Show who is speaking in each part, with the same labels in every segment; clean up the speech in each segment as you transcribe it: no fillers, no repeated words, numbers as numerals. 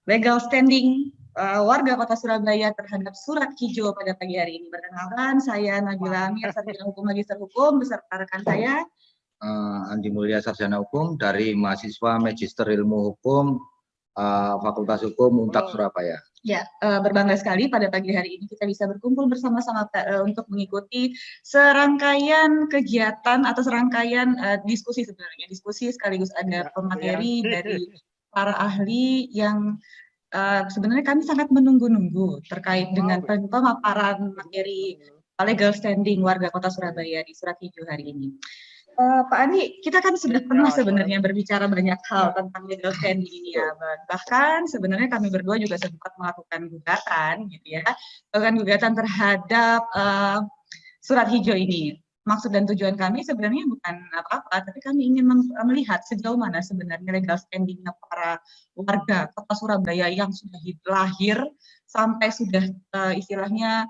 Speaker 1: legal standing warga Kota Surabaya terhadap surat hijau pada pagi hari ini. Perkenalkan, saya Nabila Amir, sarjana hukum magister hukum, beserta rekan saya
Speaker 2: Andi Mulya, sarjana hukum dari mahasiswa Magister Ilmu Hukum Fakultas Hukum Untak Surabaya.
Speaker 1: Ya, berbangga sekali pada pagi hari ini kita bisa berkumpul bersama-sama untuk mengikuti serangkaian kegiatan atau serangkaian diskusi sebenarnya. Diskusi sekaligus ada pemateri dari para ahli yang sebenarnya kami sangat menunggu-nunggu terkait dengan pemaparan materi legal standing warga Kota Surabaya di surat hijau hari ini. Pak Andi, kita kan sudah pernah sebenarnya berbicara banyak hal tentang legal standing ini ya, bahkan sebenarnya kami berdua juga sempat melakukan gugatan, gitu ya, melakukan gugatan terhadap surat hijau ini. Maksud dan tujuan kami sebenarnya bukan apa-apa, tapi kami ingin melihat sejauh mana sebenarnya legal standing-nya para warga Kota Surabaya yang sudah lahir sampai sudah istilahnya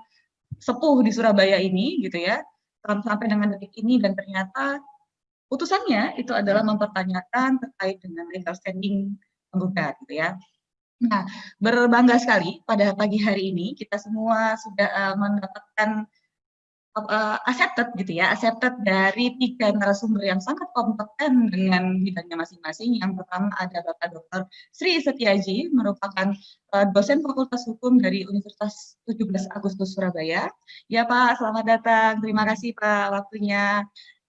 Speaker 1: sepuh di Surabaya ini, gitu ya, sampai dengan detik ini, dan ternyata putusannya itu adalah mempertanyakan terkait dengan legal standing penggugat, gitu ya. Nah, berbangga sekali pada pagi hari ini kita semua sudah mendapatkan accepted gitu ya, accepted dari 3 narasumber yang sangat kompeten dengan bidangnya masing-masing. Yang pertama ada Bapak Dr. Sri Setiaji, merupakan dosen Fakultas Hukum dari Universitas 17 Agustus Surabaya. Ya Pak, selamat datang. Terima kasih Pak waktunya.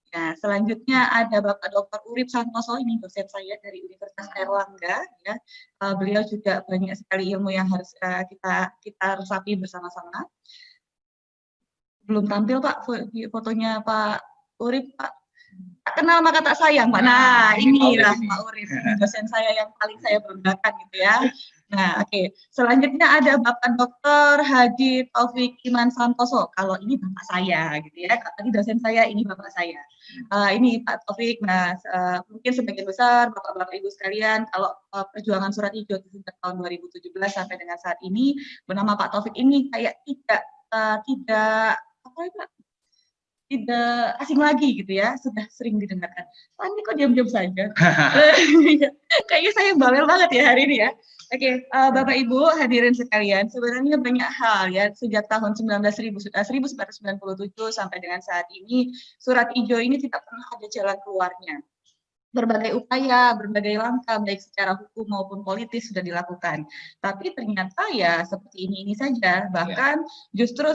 Speaker 1: Nah, selanjutnya ada Bapak Dr. Urip Santoso, ini dosen saya dari Universitas Airlangga. Ya. Beliau juga banyak sekali ilmu yang harus kita resapi bersama-sama. Belum tampil Pak fotonya Pak Urip, Pak. Kenal maka tak sayang Pak. Nah, inilah Pak Urip, dosen saya yang paling saya banggakan gitu ya. Nah, oke. Selanjutnya ada Bapak Dr. Haji Taufik Iman Santoso. Kalau ini Bapak saya gitu ya. Tadi dosen saya, ini Bapak saya. Ini Pak Taufik. Nah, mungkin sebagian besar Bapak-Bapak Ibu sekalian, kalau perjuangan surat hijau sejak tahun 2017 sampai dengan saat ini, bernama Pak Taufik ini kayak tidak apa ya Pak, tidak asing lagi gitu ya, sudah sering didengarkan. Pak ini kok diam-diam saja? Kayaknya saya bawel banget ya hari ini ya. Oke, Bapak Ibu hadirin sekalian, sebenarnya banyak hal ya sejak tahun 1997 sampai dengan saat ini, surat hijau ini tidak pernah ada jalan keluarnya. Berbagai upaya, berbagai langkah, baik secara hukum maupun politis sudah dilakukan. Tapi ternyata ya seperti ini saja. Bahkan justru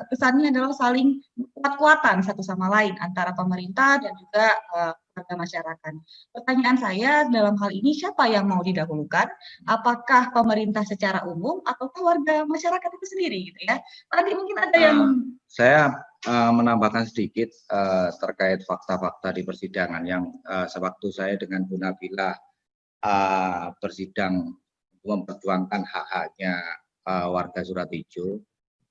Speaker 1: kesannya adalah saling kuat-kuatan satu sama lain antara pemerintah dan juga warga masyarakat. Pertanyaan saya dalam hal ini, siapa yang mau didahulukan? Apakah pemerintah secara umum ataukah warga masyarakat itu sendiri gitu ya? Tadi mungkin ada yang
Speaker 2: saya menambahkan sedikit terkait fakta-fakta di persidangan yang sewaktu saya dengan Bu Nabila bersidang memperjuangkan hak-haknya warga Surat Hijau,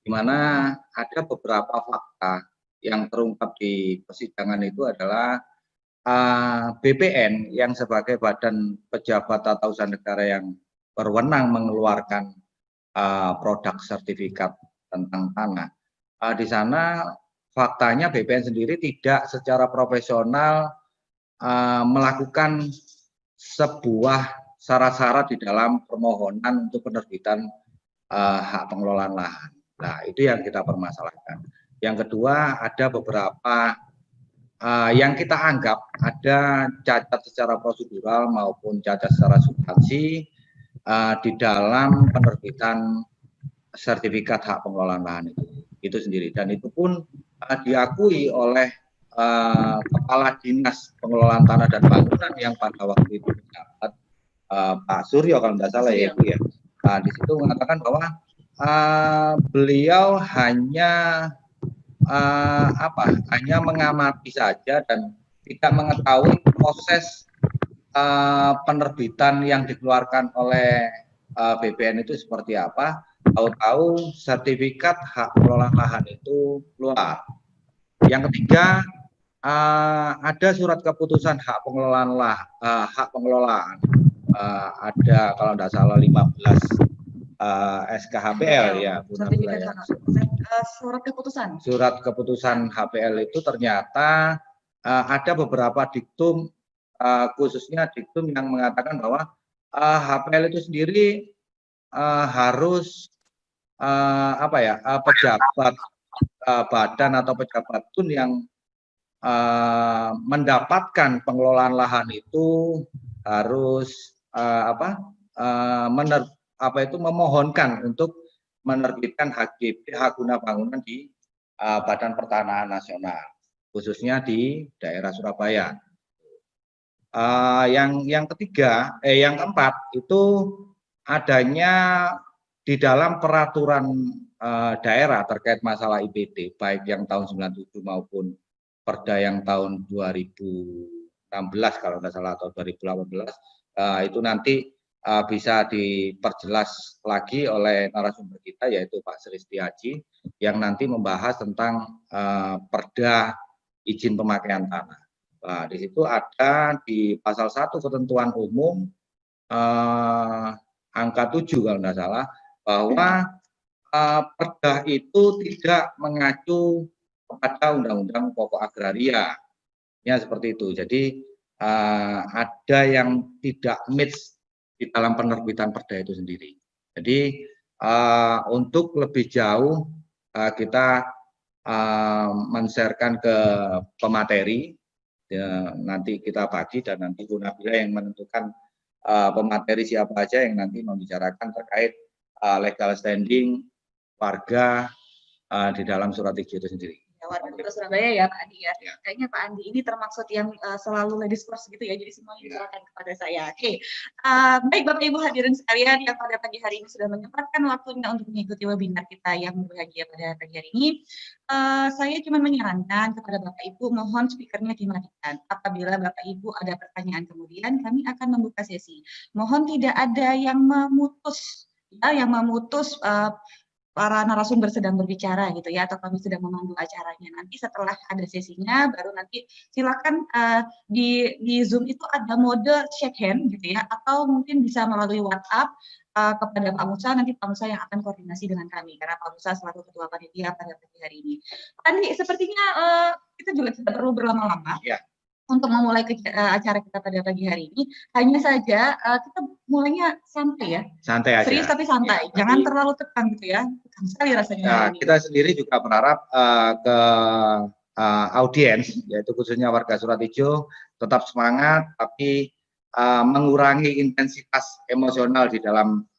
Speaker 2: di mana ada beberapa fakta yang terungkap di persidangan itu adalah BPN yang sebagai badan pejabat tata usaha negara yang berwenang mengeluarkan produk sertifikat tentang tanah. Di sana faktanya BPN sendiri tidak secara profesional melakukan sebuah syarat-syarat di dalam permohonan untuk penerbitan hak pengelolaan lahan. Nah, itu yang kita permasalahkan. Yang kedua, ada beberapa yang kita anggap ada cacat secara prosedural maupun cacat secara substansi di dalam penerbitan sertifikat hak pengelolaan lahan itu sendiri, dan itu pun diakui oleh Kepala Dinas Pengelolaan Tanah dan Bangunan yang pada waktu itu menjabat, Pak Suryo kalau tidak salah ya Bu ya. Nah, di situ mengatakan bahwa beliau hanya hanya mengamati saja dan tidak mengetahui proses penerbitan yang dikeluarkan oleh BPN itu seperti apa. Tahu-tahu sertifikat hak pengelolaan lahan itu keluar. Yang ketiga, ada surat keputusan hak pengelolaan ada kalau tidak salah 15 SKHPL ya, Bu Nabila ya. Surat keputusan HPL itu ternyata ada beberapa diktum, khususnya diktum yang mengatakan bahwa HPL itu sendiri harus pejabat badan atau pejabat pun yang mendapatkan pengelolaan lahan itu harus memohonkan untuk menerbitkan HGB, hak guna bangunan di Badan Pertanahan Nasional, khususnya di daerah Surabaya. Yang keempat itu adanya di dalam peraturan daerah terkait masalah IPT, baik yang tahun 97 maupun Perda yang tahun 2016 kalau nggak salah atau 2018, itu nanti bisa diperjelas lagi oleh narasumber kita yaitu Pak Sri Setiaji yang nanti membahas tentang Perda izin pemakaian tanah. Nah, di situ ada di pasal 1 ketentuan umum angka 7 kalau nggak salah, bahwa Perda itu tidak mengacu kepada Undang-Undang Pokok Agraria, ya seperti itu. Jadi ada yang tidak match di dalam penerbitan Perda itu sendiri. Jadi untuk lebih jauh kita men-sharekan ke pemateri, nanti kita bagi dan nanti Bu Nabila yang menentukan pemateri siapa aja yang nanti membicarakan terkait legal standing warga di dalam surat ijo itu sendiri.
Speaker 1: Warga Kota Surabaya ya Pak Andi ya. Kayaknya Pak Andi ini termaksud yang selalu ladies first gitu ya, jadi semuanya diserahkan kepada saya. Oke. Baik Bapak Ibu hadirin sekalian yang pada pagi hari ini sudah menyempatkan waktunya untuk mengikuti webinar kita yang berbahagia pada pagi hari ini. Saya cuma menyarankan kepada Bapak Ibu mohon speakernya dimatikan. Apabila Bapak Ibu ada pertanyaan kemudian kami akan membuka sesi. Mohon tidak ada yang memutus para narasumber sedang berbicara gitu ya, atau kami sedang memandu acaranya. Nanti setelah ada sesinya, baru nanti silakan di Zoom itu ada mode shake hand gitu ya, atau mungkin bisa melalui WhatsApp kepada Pak Musa, nanti Pak Musa yang akan koordinasi dengan kami, karena Pak Musa selaku Ketua Panitia pada pagi hari ini. Pak Andi, sepertinya kita juga tidak perlu berlama-lama. Ya. Untuk memulai acara kita pada pagi hari ini, hanya saja kita mulainya santai ya.
Speaker 2: Santai aja.
Speaker 1: Serius tapi santai, ya, jangan terlalu tekan gitu ya. Tekan sekali rasanya.
Speaker 2: Nah, kita sendiri juga berharap ke audiens, yaitu khususnya warga Surat Ijo, tetap semangat, tapi mengurangi intensitas emosional di dalam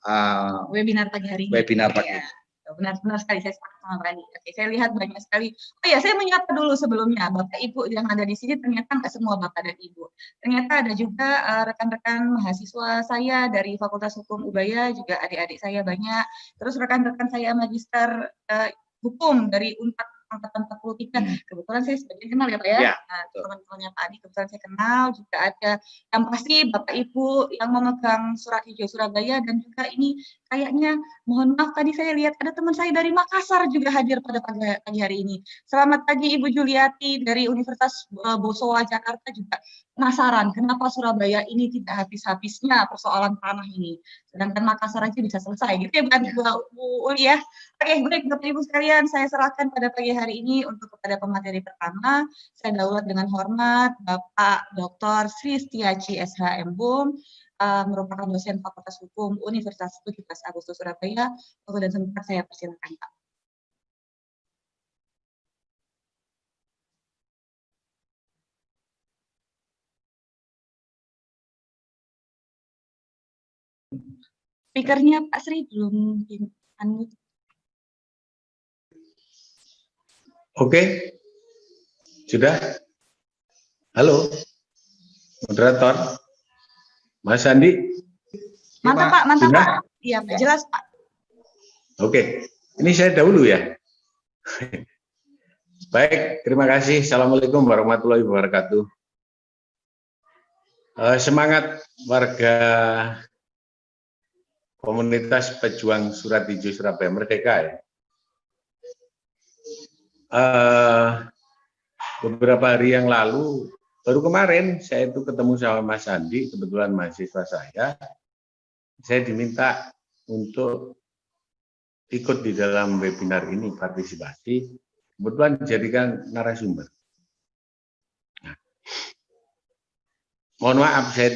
Speaker 1: webinar pagi hari ini.
Speaker 2: Webinar pagi. Ya.
Speaker 1: Benar-benar sekali, saya sepakat sama Pak Andi. Oke, saya lihat banyak sekali. Oh ya, saya menyapa dulu sebelumnya Bapak Ibu yang ada di sini, ternyata nggak semua Bapak dan Ibu. Ternyata ada juga rekan-rekan mahasiswa saya dari Fakultas Hukum Ubaya, juga adik-adik saya banyak. Terus rekan-rekan saya magister hukum dari Unpad angkatan 43. Kebetulan saya sebagian kenal ya Pak ya. Nah, teman-temannya Pak Andi kebetulan saya kenal, juga ada yang pasti Bapak Ibu yang memegang Surat Ijo Surabaya, dan juga ini kayaknya mohon maaf tadi saya lihat ada teman saya dari Makassar juga hadir pada pagi hari ini. Selamat pagi Ibu Juliati dari Universitas Bosowa Jakarta, juga penasaran kenapa Surabaya ini tidak habis-habisnya persoalan tanah ini. Sedangkan Makassar aja bisa selesai gitu ya Bu Uli ya. Oke, baik Bapak Ibu sekalian, saya serahkan pada pagi hari ini untuk kepada pemateri pertama. Saya daulat dengan hormat Bapak Dr. Sri Setiaji SH MBum, merupakan dosen Fakultas Hukum Universitas 17 Agustus Surabaya. Waktu dan tempat saya persilakan Pak. Speakernya Pak Sri belum unmute.
Speaker 3: Oke, sudah. Halo, moderator, Mas Andi.
Speaker 1: Mantap Pak, mantap Pak. Iya Pak, jelas Pak.
Speaker 3: Oke, ini saya dahulu ya. Baik, terima kasih. Assalamualaikum warahmatullahi wabarakatuh. Semangat warga komunitas pejuang Surat Ijo Surabaya Merdeka ya. Beberapa hari yang lalu, baru kemarin saya itu ketemu sama Mas Andi, kebetulan mahasiswa saya diminta untuk ikut di dalam webinar ini, partisipasi, kebetulan dijadikan narasumber. Nah, mohon maaf saya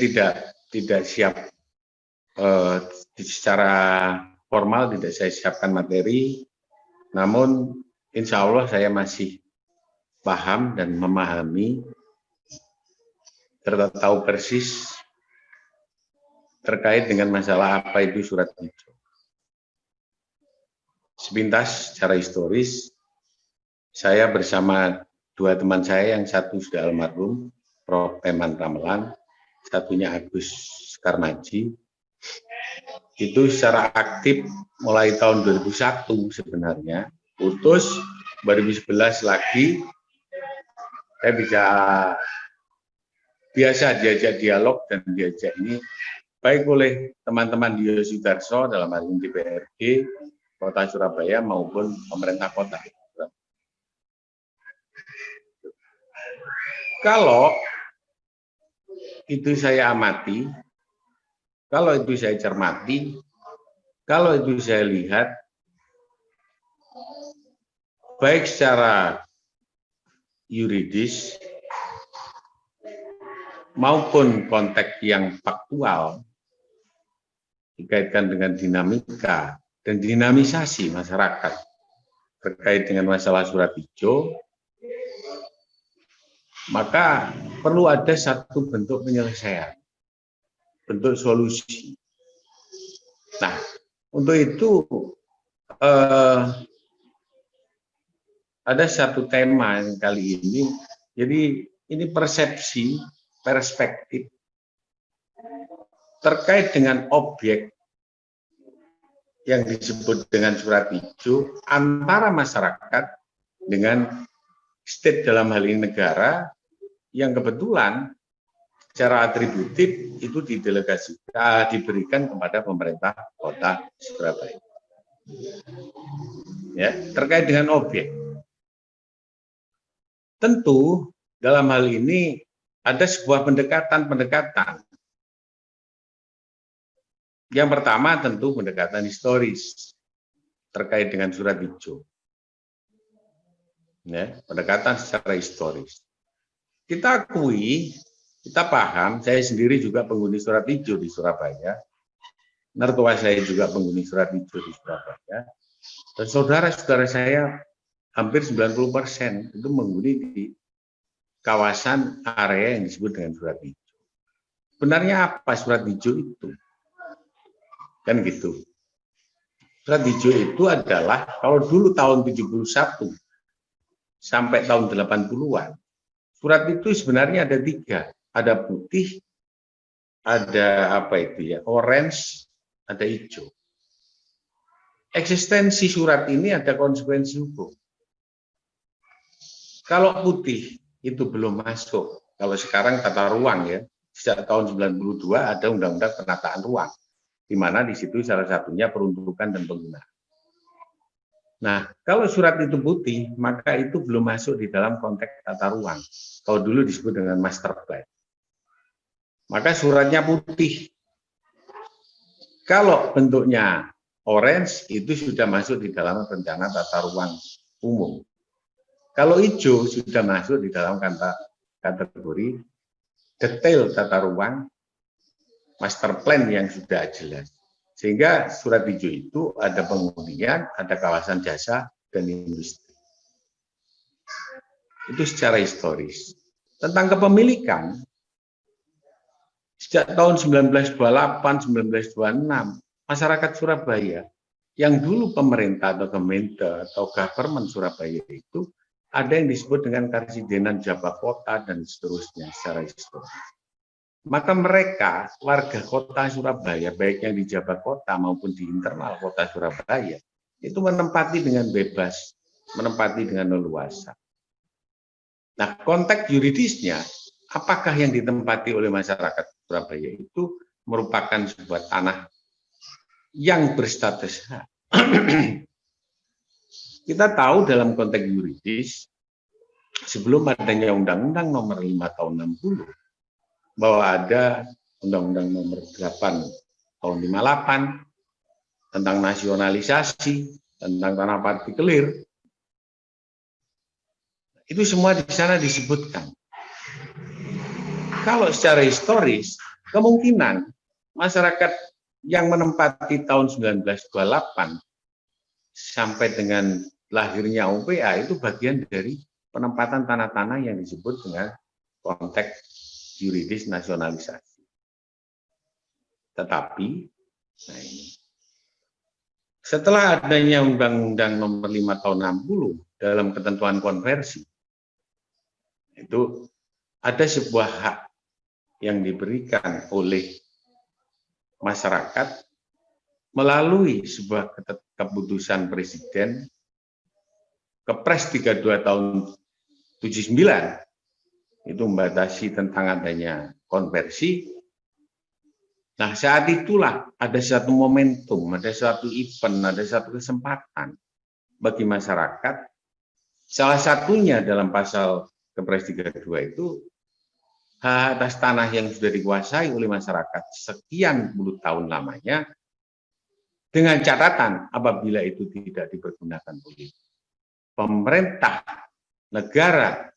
Speaker 3: tidak siap secara formal tidak saya siapkan materi, namun insya Allah saya masih paham dan memahami serta tahu persis terkait dengan masalah apa itu surat hijau. Sepintas secara historis, saya bersama dua teman saya, yang satu sudah almarhum, Prof. Eman Ramelan, satunya Agus Karmaji, itu secara aktif mulai tahun 2001 sebenarnya, putus 2011 lagi, saya biasa diajak dialog dan diajak ini baik oleh teman-teman di Yosudarso dalam hal ini DPRD Kota Surabaya maupun pemerintah kota. Kalau itu saya amati, kalau itu saya cermati, kalau itu saya lihat, baik secara yuridis maupun konteks yang faktual dikaitkan dengan dinamika dan dinamisasi masyarakat terkait dengan masalah surat hijau, maka perlu ada satu bentuk penyelesaian, bentuk solusi. Nah, untuk itu ada satu tema yang kali ini, jadi ini persepsi, perspektif terkait dengan objek yang disebut dengan surat hijau antara masyarakat dengan state dalam hal ini negara yang kebetulan secara atributif itu didelegasikan, diberikan kepada pemerintah kota Surabaya. Ya, terkait dengan objek. Tentu dalam hal ini ada sebuah pendekatan. Yang pertama tentu pendekatan historis terkait dengan surat hijau. Ya, pendekatan secara historis. Kita akui, kita paham, saya sendiri juga penghuni surat hijau di Surabaya. Mertua saya juga penghuni surat hijau di Surabaya. Dan saudara-saudara saya hampir 90% itu menghuni di kawasan area yang disebut dengan surat hijau. Sebenarnya apa surat hijau itu? Kan gitu. Surat hijau itu adalah, kalau dulu tahun 71 sampai tahun 80-an, surat itu sebenarnya ada 3. Ada putih, ada apa itu ya, orange, ada hijau. Eksistensi surat ini ada konsekuensi hukum. Kalau putih itu belum masuk. Kalau sekarang tata ruang ya, sejak tahun 92 ada Undang-Undang Penataan Ruang, di mana di situ salah satunya peruntukan dan penggunaan. Nah, kalau surat itu putih, maka itu belum masuk di dalam konteks tata ruang. Kalau dulu disebut dengan master plan. Maka suratnya putih. Kalau bentuknya orange, itu sudah masuk di dalam rencana tata ruang umum. Kalau hijau sudah masuk di dalam kategori detail tata ruang master plan yang sudah jelas. Sehingga surat hijau itu ada penghunian, ada kawasan jasa, dan industri. Itu secara historis. Tentang kepemilikan, sejak tahun 1928, 1926, masyarakat Surabaya, yang dulu pemerintah atau Kementerian atau government Surabaya itu, ada yang disebut dengan Karsidenan Jabat Kota dan seterusnya secara historis. Maka mereka, warga kota Surabaya, baik yang di jabat kota maupun di internal kota Surabaya, itu menempati dengan bebas, menempati dengan leluasa. Nah, konteks yuridisnya, apakah yang ditempati oleh masyarakat Surabaya itu merupakan sebuah tanah yang berstatus hak? Kita tahu dalam konteks yuridis, sebelum adanya Undang-Undang Nomor 5 Tahun 60, bahwa ada Undang-Undang Nomor 8 Tahun 58 tentang nasionalisasi, tentang tanah partikelir. Itu semua di sana disebutkan. Kalau secara historis, kemungkinan masyarakat yang menempati tahun 1928 sampai dengan lahirnya UPA itu bagian dari penempatan tanah-tanah yang disebut dengan konteks yuridis nasionalisasi. Tetapi, nah ini, setelah adanya Undang-Undang Nomor 5 Tahun 60 dalam ketentuan konversi, itu ada sebuah hak yang diberikan oleh masyarakat melalui sebuah keputusan Presiden Kepres 32 tahun 79 itu membatasi tentang adanya konversi. Nah, saat itulah ada satu momentum, ada satu event, ada satu kesempatan bagi masyarakat. Salah satunya dalam pasal Kepres 32 itu hak atas tanah yang sudah dikuasai oleh masyarakat sekian puluh tahun lamanya, dengan catatan apabila itu tidak dipergunakan oleh pemerintah negara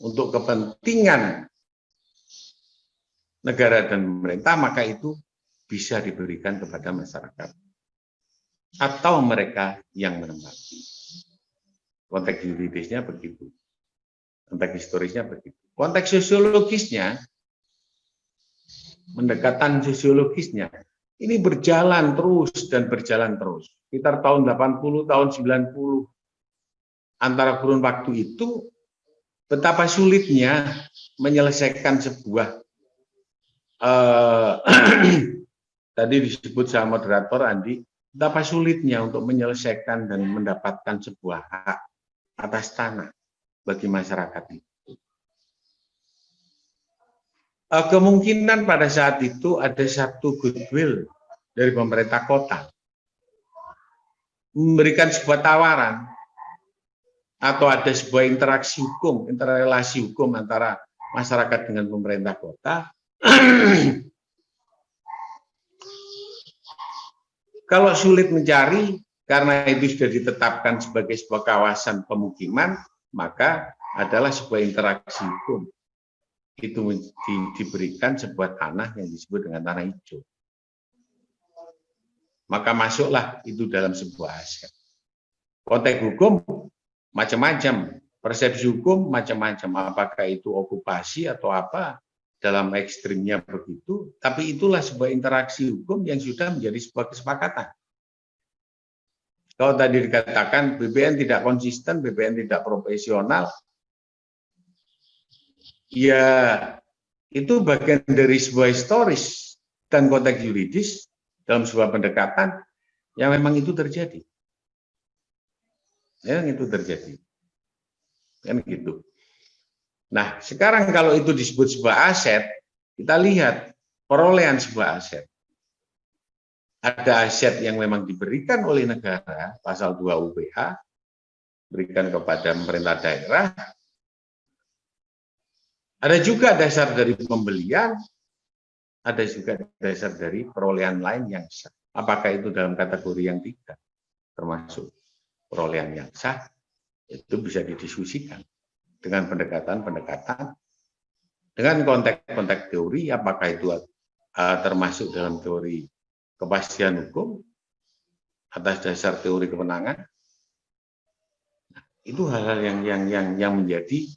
Speaker 3: untuk kepentingan negara dan pemerintah, maka itu bisa diberikan kepada masyarakat atau mereka yang menempati. Konteks yuridisnya begitu, konteks historisnya begitu. Konteks sosiologisnya, pendekatan sosiologisnya, ini berjalan terus dan berjalan terus. Sekitar tahun 80, tahun 90, antara kurun waktu itu, betapa sulitnya menyelesaikan sebuah tadi disebut sama moderator Andi, betapa sulitnya untuk menyelesaikan dan mendapatkan sebuah hak atas tanah bagi masyarakat itu. Kemungkinan pada saat itu ada satu goodwill dari pemerintah kota memberikan sebuah tawaran atau ada sebuah interaksi hukum, interrelasi hukum antara masyarakat dengan pemerintah kota. Kalau sulit mencari, karena itu sudah ditetapkan sebagai sebuah kawasan pemukiman, maka adalah sebuah interaksi hukum. Itu diberikan sebuah tanah yang disebut dengan tanah hijau. Maka masuklah itu dalam sebuah aset. Konteks hukum macam-macam, persepsi hukum macam-macam, apakah itu okupasi atau apa, dalam ekstrimnya begitu, tapi itulah sebuah interaksi hukum yang sudah menjadi sebuah kesepakatan. Kalau tadi dikatakan BPN tidak konsisten, BPN tidak profesional, ya itu bagian dari sebuah historis dan konteks yuridis dalam sebuah pendekatan yang memang itu terjadi. Yang itu terjadi. Kan gitu. Nah, sekarang kalau itu disebut sebuah aset, kita lihat perolehan sebuah aset. Ada aset yang memang diberikan oleh negara, pasal 2 UPH, berikan kepada pemerintah daerah. Ada juga dasar dari pembelian, ada juga dasar dari perolehan lain yang sah. Apakah itu dalam kategori yang tidak, termasuk perolehan yang sah, itu bisa didiskusikan dengan pendekatan-pendekatan, dengan konteks-konteks teori, apakah itu termasuk dalam teori kepastian hukum atas dasar teori kemenangan. Nah, itu hal-hal yang menjadi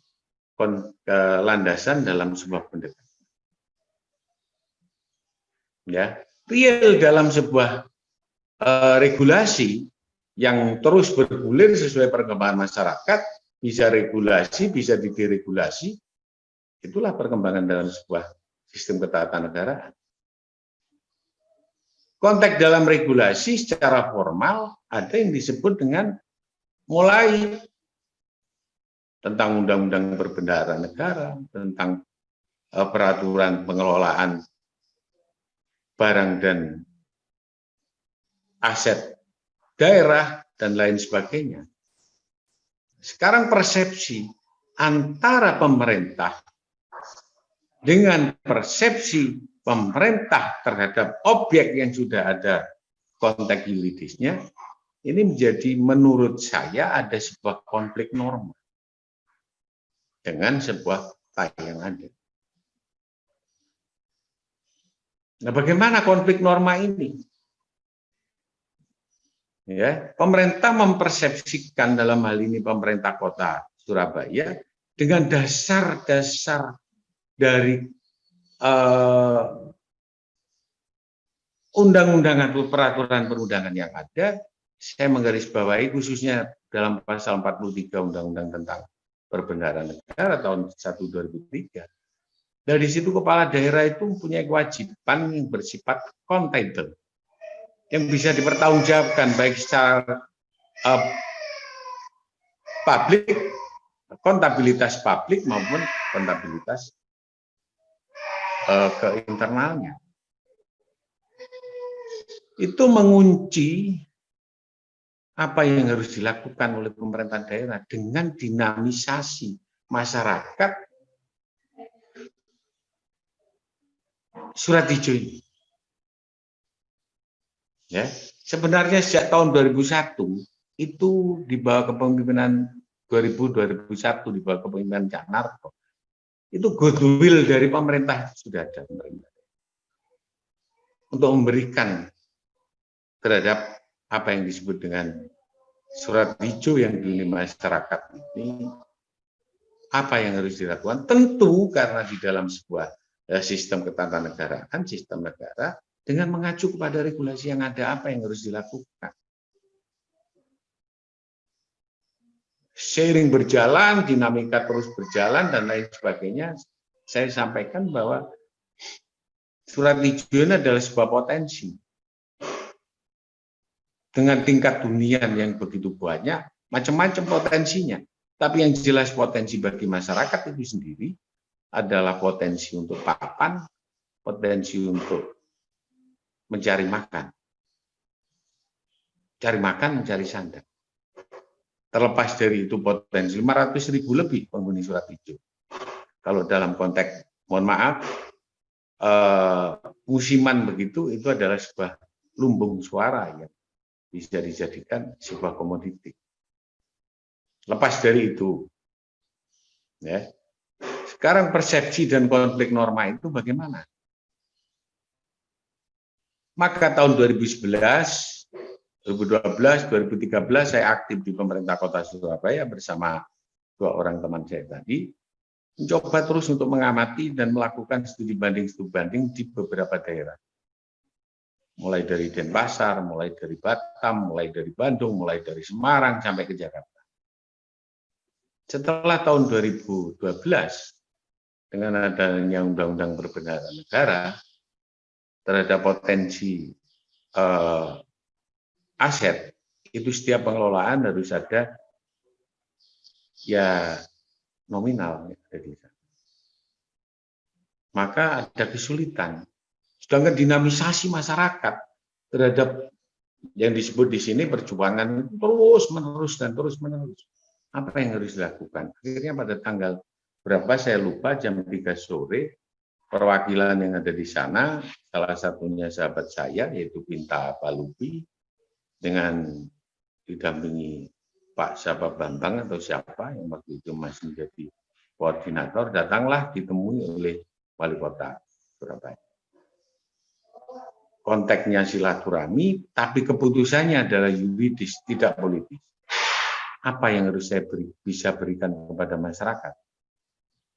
Speaker 3: landasan dalam sebuah pendekatan. Ya, real dalam sebuah regulasi yang terus bergulir sesuai perkembangan masyarakat, bisa regulasi, bisa dideregulasi, itulah perkembangan dalam sebuah sistem ketatanegaraan. Konteks dalam regulasi secara formal ada yang disebut dengan mulai tentang undang-undang berbendahara negara, tentang peraturan pengelolaan barang dan aset daerah, dan lain sebagainya. Sekarang persepsi antara pemerintah dengan persepsi pemerintah terhadap objek yang sudah ada konteks yuridisnya, ini menjadi, menurut saya, ada sebuah konflik norma dengan sebuah fakta yang ada. Nah, bagaimana konflik norma ini? Ya, pemerintah mempersepsikan dalam hal ini pemerintah kota Surabaya dengan dasar-dasar dari undang-undang atau peraturan perundangan yang ada. Saya menggarisbawahi khususnya dalam pasal 43 Undang-Undang tentang Perbendaharaan Negara tahun 1/2003. Dari situ kepala daerah itu mempunyai kewajiban yang bersifat akuntabel, yang bisa dipertanggungjawabkan baik secara publik, kontabilitas publik maupun kontabilitas ke internalnya. Itu mengunci apa yang harus dilakukan oleh pemerintah daerah dengan dinamisasi masyarakat Surat Hijau ini. Ya, sebenarnya sejak tahun 2001 itu di bawah kepemimpinan 2001 di bawah kepemimpinan Cak Narto, itu goodwill dari pemerintah sudah ada untuk memberikan terhadap apa yang disebut dengan surat hijau yang dihuni masyarakat ini, apa yang harus dilakukan? Tentu karena di dalam sebuah sistem ketatanegaraan, sistem negara, dengan mengacu kepada regulasi yang ada, apa yang harus dilakukan. Seiring berjalan, dinamika terus berjalan, dan lain sebagainya, saya sampaikan bahwa surat hijau ini adalah sebuah potensi. Dengan tingkat hunian yang begitu banyak, macam-macam potensinya. Tapi yang jelas potensi bagi masyarakat itu sendiri adalah potensi untuk papan, potensi untuk mencari makan. Cari makan, mencari sandang. Terlepas dari itu potensi 500.000 lebih penghuni surat hijau. Kalau dalam konteks, mohon maaf, musiman begitu, itu adalah sebuah lumbung suara yang bisa dijadikan sebuah komoditi. Lepas dari itu, ya. Sekarang persepsi dan konflik norma itu bagaimana? Maka tahun 2011, 2012, 2013 saya aktif di pemerintah Kota Surabaya bersama 2 orang teman saya tadi, mencoba terus untuk mengamati dan melakukan studi banding di beberapa daerah. Mulai dari Denpasar, mulai dari Batam, mulai dari Bandung, mulai dari Semarang sampai ke Jakarta. Setelah tahun 2012, dengan adanya Undang-Undang Perbendaharaan Negara, terhadap potensi aset, itu setiap pengelolaan harus ada ya nominal. Maka ada kesulitan. Sedangkan dinamisasi masyarakat terhadap yang disebut di sini perjuangan terus-menerus dan terus-menerus. Apa yang harus dilakukan? Akhirnya pada tanggal berapa saya lupa, jam 3 sore, perwakilan yang ada di sana, salah satunya sahabat saya, yaitu Pinta Palupi, dengan didampingi Pak Sapa Bambang atau siapa yang waktu itu masih menjadi koordinator, datanglah ditemui oleh Wali Kota Surabaya. Konteksnya silaturahmi, tapi keputusannya adalah yuridis, tidak politis. Apa yang harus saya bisa berikan kepada masyarakat?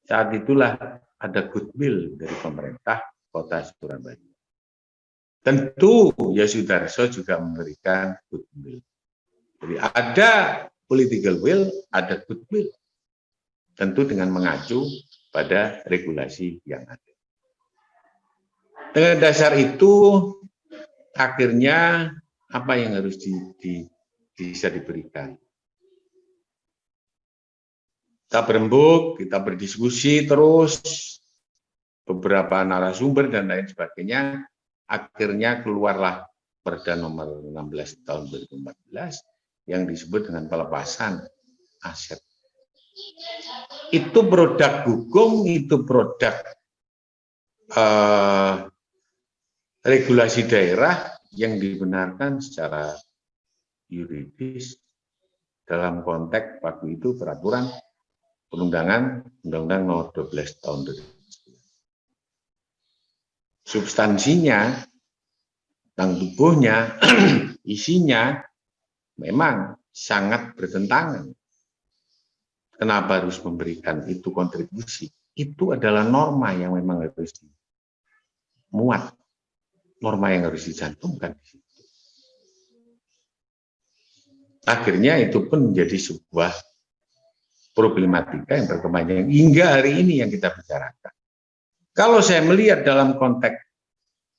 Speaker 3: Saat itulah ada goodwill dari pemerintah Kota Surabaya. Tentu ya Sudarso juga memberikan goodwill. Jadi ada political will, ada goodwill. Tentu dengan mengacu pada regulasi yang ada. Dengan dasar itu, akhirnya apa yang harus bisa diberikan? Kita berembuk, kita berdiskusi terus, beberapa narasumber dan lain sebagainya, akhirnya keluarlah Perda nomor 16 tahun 2014 yang disebut dengan pelepasan aset. Itu produk hukum, itu produk regulasi daerah yang dibenarkan secara yuridis dalam konteks waktu itu peraturan perundangan Undang-Undang nomor 12 tahun 2009. Substansinya, tentang tubuhnya, isinya memang sangat bertentangan. Kenapa harus memberikan itu kontribusi? Itu adalah norma yang memang harus dimuat, norma yang harus dicantumkan di situ. Akhirnya itu pun menjadi sebuah problematika yang berkepanjangan hingga hari ini yang kita bicarakan. Kalau saya melihat dalam konteks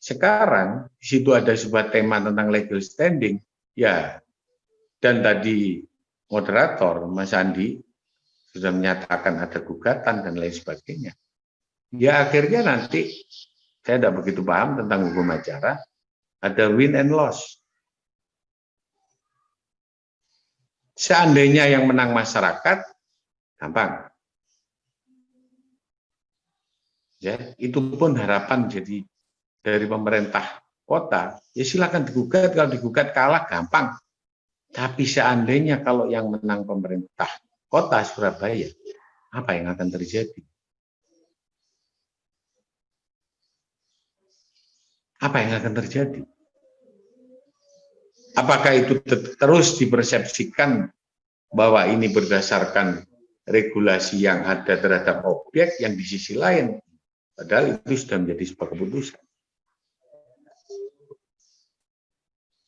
Speaker 3: sekarang, di situ ada sebuah tema tentang legal standing, ya, dan tadi moderator Mas Andi sudah menyatakan ada gugatan dan lain sebagainya. Ya akhirnya nanti saya tidak begitu paham tentang hukum acara, ada win and loss. Seandainya yang menang masyarakat, gampang. Ya, itu pun harapan jadi dari pemerintah kota, ya silakan digugat, kalau digugat kalah gampang. Tapi seandainya kalau yang menang pemerintah kota Surabaya, apa yang akan terjadi? Apa yang akan terjadi? Apakah itu terus dipersepsikan bahwa ini berdasarkan regulasi yang ada terhadap objek yang di sisi lain, padahal itu sudah menjadi sebuah keputusan.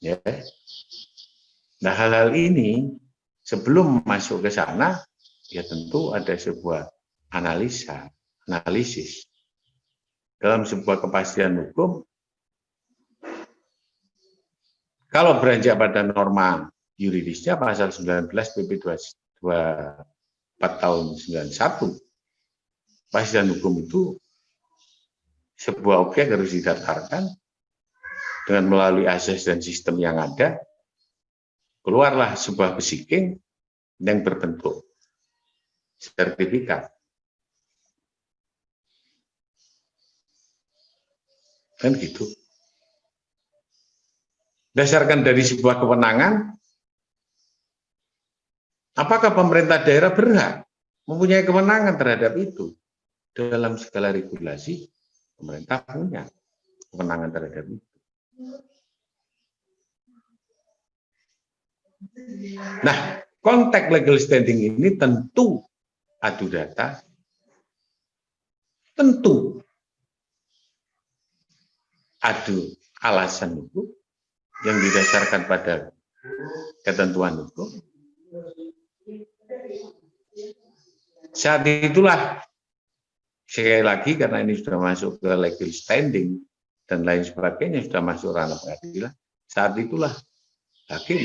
Speaker 3: Ya. Nah, hal-hal ini sebelum masuk ke sana, ya tentu ada sebuah analisis. Dalam sebuah kepastian hukum, kalau beranjak pada norma yuridisnya pasal 19 PP 24 tahun 91, kepastian hukum itu sebuah objek harus didaftarkan dengan melalui asas dan sistem yang ada, keluarlah sebuah besiking yang berbentuk sertifikat. Kan gitu. Dasarkan dari sebuah kewenangan, apakah pemerintah daerah berhak mempunyai kewenangan terhadap itu? Dalam segala regulasi, pemerintah punya kewenangan terhadap itu. Nah, konteks legal standing ini tentu adu data, tentu adu alasan hukum yang didasarkan pada ketentuan hukum. Saat itulah, sekali lagi karena ini sudah masuk ke legal standing dan lain sebagainya, sudah masuk ranah pengadilan, saat itulah hakim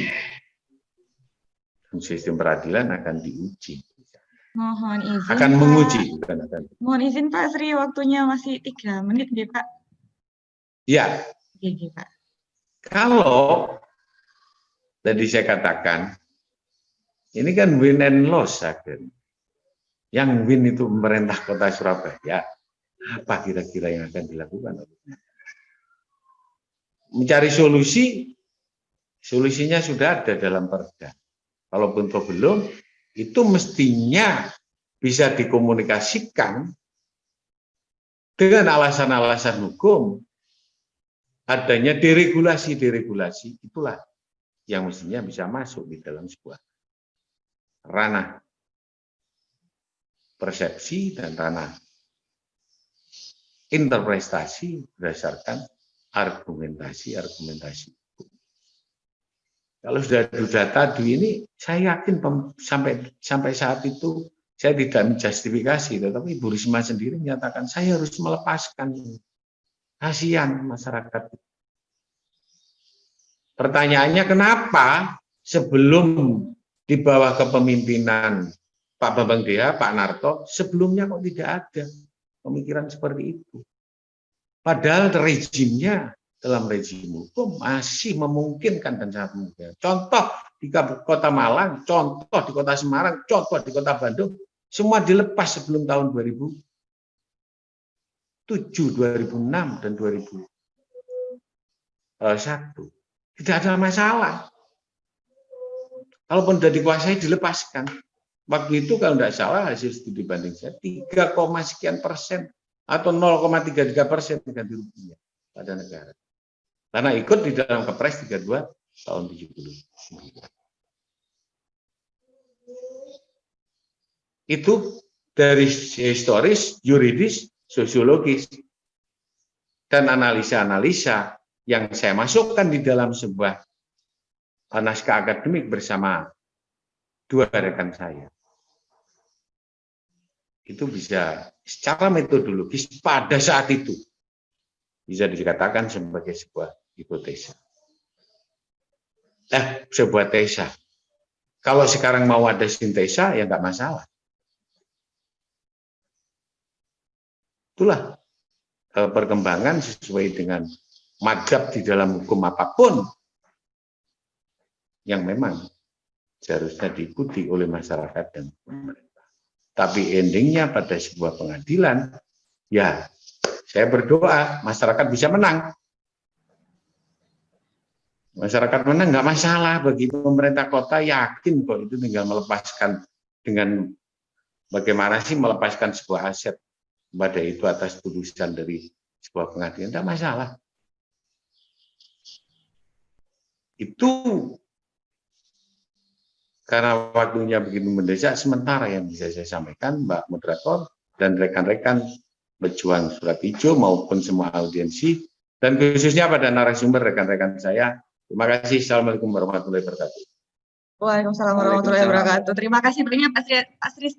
Speaker 3: sistem peradilan akan diuji.
Speaker 1: Mohon izin,
Speaker 3: akan
Speaker 1: Pak.
Speaker 3: menguji, bukan akan.
Speaker 1: Mohon izin Pak Sri, waktunya masih 3 menit, ya Pak.
Speaker 3: Ya.
Speaker 1: Iya, Pak.
Speaker 3: Kalau tadi saya katakan, ini kan win and loss akhirnya. Yang win itu pemerintah kota Surabaya, apa kira-kira yang akan dilakukan? Mencari solusi, solusinya sudah ada dalam perda. Kalaupun belum, itu mestinya bisa dikomunikasikan dengan alasan-alasan hukum. Adanya deregulasi, itulah yang mestinya bisa masuk di dalam sebuah ranah persepsi dan ranah interpretasi berdasarkan argumentasi. Kalau sudah ada data ini, saya yakin sampai saat itu saya tidak menjustifikasi, tetapi Ibu Risma sendiri menyatakan saya harus melepaskan. Kasihan masyarakat. Pertanyaannya kenapa sebelum di bawah kepemimpinan Pak Bambang Deha, Pak Narto, sebelumnya kok tidak ada pemikiran seperti itu. Padahal rezimnya dalam rezim hukum masih memungkinkan dan sangat memungkinkan. Contoh di Kota Malang, contoh di Kota Semarang, contoh di Kota Bandung, semua dilepas sebelum tahun 2007, 2006, dan 2001. Tidak ada masalah. Kalaupun sudah dikuasai, dilepaskan. Waktu itu kalau tidak salah hasil studi banding saya 3, sekian persen atau 0,33% ganti rupiah pada negara. Karena ikut di dalam Kepres 32 tahun 70. itu dari historis, yuridis, sosiologis, dan analisa-analisa yang saya masukkan di dalam sebuah naskah akademik bersama dua rekan saya. Itu bisa secara metodologis pada saat itu bisa dikatakan sebagai sebuah hipotesa. Sebuah tesa. Kalau sekarang mau ada sintesa, ya nggak masalah. Itulah perkembangan sesuai dengan madhab di dalam hukum apapun yang memang seharusnya diikuti oleh masyarakat dan pemerintah. Tapi endingnya pada sebuah pengadilan, ya saya berdoa masyarakat bisa menang. Masyarakat menang nggak masalah, bagi pemerintah kota yakin kok itu tinggal melepaskan dengan bagaimana sih melepaskan sebuah aset pada itu atas putusan dari sebuah pengadilan, tidak masalah. Itu karena waktunya begitu mendesak, sementara yang bisa saya sampaikan, Mbak Moderator dan rekan-rekan pejuang Surat Hijau maupun semua audiensi, dan khususnya pada narasumber rekan-rekan saya. Terima kasih. Assalamualaikum warahmatullahi wabarakatuh.
Speaker 1: Waalaikumsalam warahmatullahi wabarakatuh. Terima kasih banyak Pak Sristi.